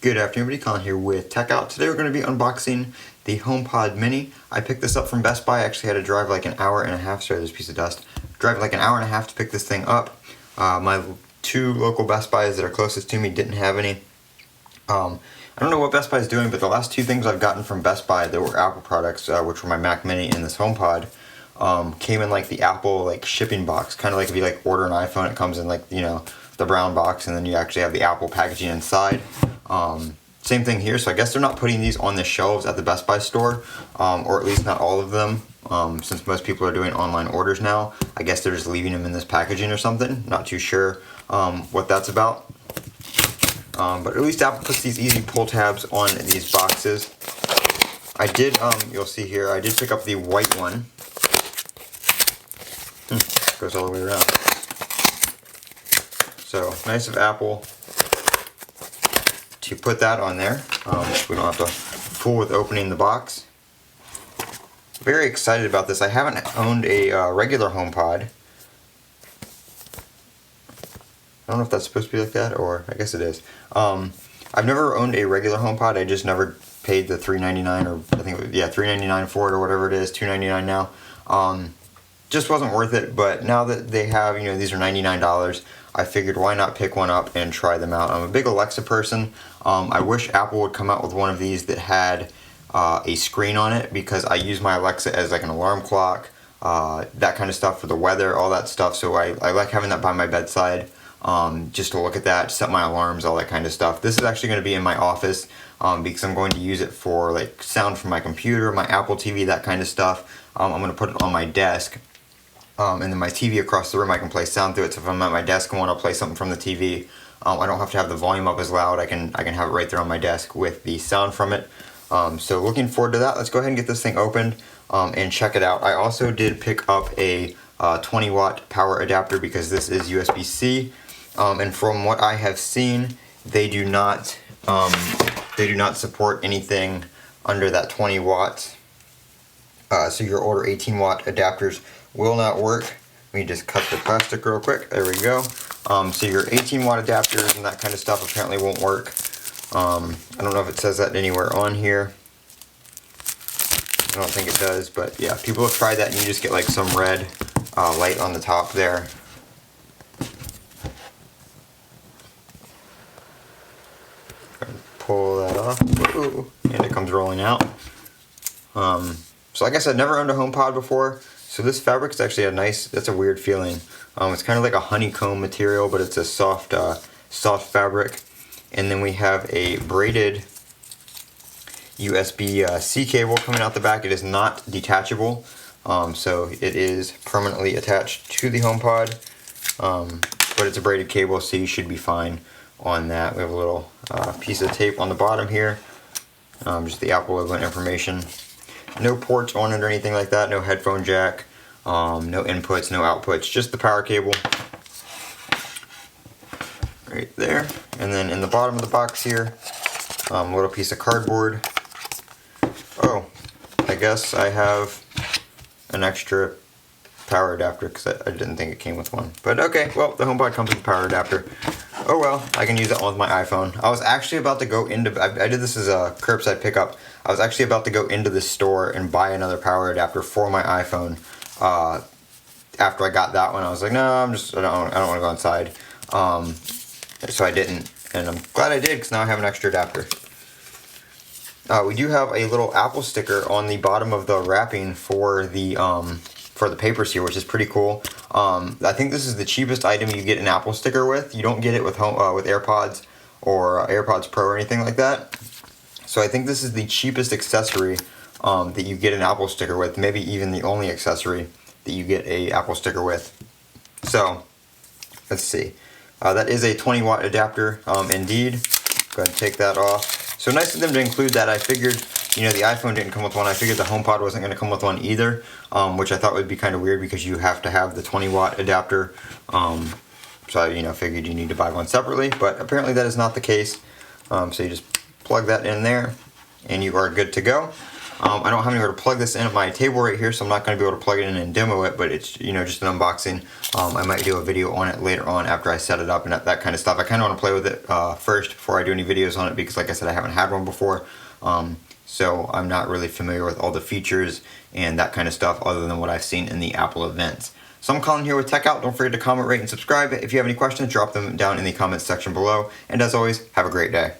Good afternoon, everybody. Colin here with Techout. Today we're going to be unboxing the HomePod Mini. I picked this up from Best Buy. I actually had to drive like an hour and a half. Sorry, there's a piece of dust. Drive like an hour and a half to pick this thing up. My two local Best Buys that are closest to me didn't have any. I don't know what Best Buy is doing, but the last two things I've gotten from Best Buy that were Apple products, which were my Mac Mini and this HomePod, came in like the Apple like shipping box. Kind of like if you like order an iPhone, it comes in like, you know, the brown box, and then you actually have the Apple packaging inside. Same thing here, so I guess they're not putting these on the shelves at the Best Buy store, or at least not all of them, since most people are doing online orders now. I guess they're just leaving them in this packaging or something. Not too sure what that's about. But at least Apple puts these easy pull tabs on these boxes. I did, you'll see here, I did pick up the white one. Goes all the way around. So, nice of Apple to put that on there. We don't have to fool with opening the box. Very excited about this. I haven't owned a regular HomePod. I don't know if that's supposed to be like that, or I guess it is. I've never owned a regular HomePod. I just never paid the $3.99, or I think it was, yeah, $3.99 for it, or whatever it is, $2.99 now. Just wasn't worth it, but now that they have, you know, these are $99, I figured why not pick one up and try them out. I'm a big Alexa person. I wish Apple would come out with one of these that had a screen on it, because I use my Alexa as like an alarm clock, that kind of stuff for the weather, all that stuff. So I like having that by my bedside, just to look at that, set my alarms, all that kind of stuff. This is actually going to be in my office, because I'm going to use it for like sound from my computer, my Apple TV, that kind of stuff. I'm going to put it on my desk. And then my TV across the room, I can play sound through it. So if I'm at my desk and want to play something from the TV, I don't have to have the volume up as loud. I can have it right there on my desk with the sound from it. So looking forward to that. Let's go ahead and get this thing opened and check it out. I also did pick up a 20-watt power adapter, because this is USB-C. And from what I have seen, they do not support anything under that 20 watts. So your older 18-watt adapters will not work. Let me just cut the plastic real quick. There we go. So your 18-watt adapters and that kind of stuff apparently won't work. I don't know if it says that anywhere on here. I don't think it does, but yeah, people have tried that and you just get like some red light on the top there. Pull that off. Ooh, and it comes rolling out. So like I said, never owned a HomePod before, so this fabric is actually that's a weird feeling. It's kind of like a honeycomb material, but it's a soft fabric. And then we have a braided USB-C cable coming out the back. It is not detachable, so it is permanently attached to the HomePod, but it's a braided cable, so you should be fine on that. We have a little piece of tape on the bottom here, just the Apple logo and information. No ports on it or anything like that, no headphone jack, no inputs, no outputs, just the power cable right there. And then in the bottom of the box here, a little piece of cardboard. Oh, I guess I have an extra power adapter, because I didn't think it came with one. But okay, well, the HomePod comes with a power adapter. Oh well, I can use that one with my iPhone. I was actually about to go into, I did this as a curbside pickup. I was actually about to go into the store and buy another power adapter for my iPhone. After I got that one, I was like, no, I don't want to go inside. So I didn't, and I'm glad I did, because now I have an extra adapter. We do have a little Apple sticker on the bottom of the wrapping for the papers here, which is pretty cool. I think this is the cheapest item you get an Apple sticker with. You don't get it with with AirPods or AirPods Pro or anything like that. So I think this is the cheapest accessory that you get an Apple sticker with, maybe even the only accessory that you get a Apple sticker with. So let's see. That is a 20-watt adapter, indeed. Go ahead and take that off. So nice of them to include that. I figured, you know, the iPhone didn't come with one. I figured the HomePod wasn't going to come with one either, which I thought would be kind of weird, because you have to have the 20-watt adapter. So I, you know, figured you need to buy one separately, but apparently that is not the case. So you just plug that in there, and you are good to go. I don't have anywhere to plug this in at my table right here, so I'm not going to be able to plug it in and demo it, but it's, you know, just an unboxing. I might do a video on it later on after I set it up and that kind of stuff. I kind of want to play with it first before I do any videos on it, because like I said, I haven't had one before. So I'm not really familiar with all the features and that kind of stuff other than what I've seen in the Apple events. So I'm Colin here with Techout. Don't forget to comment, rate, and subscribe. If you have any questions, drop them down in the comments section below. And as always, have a great day.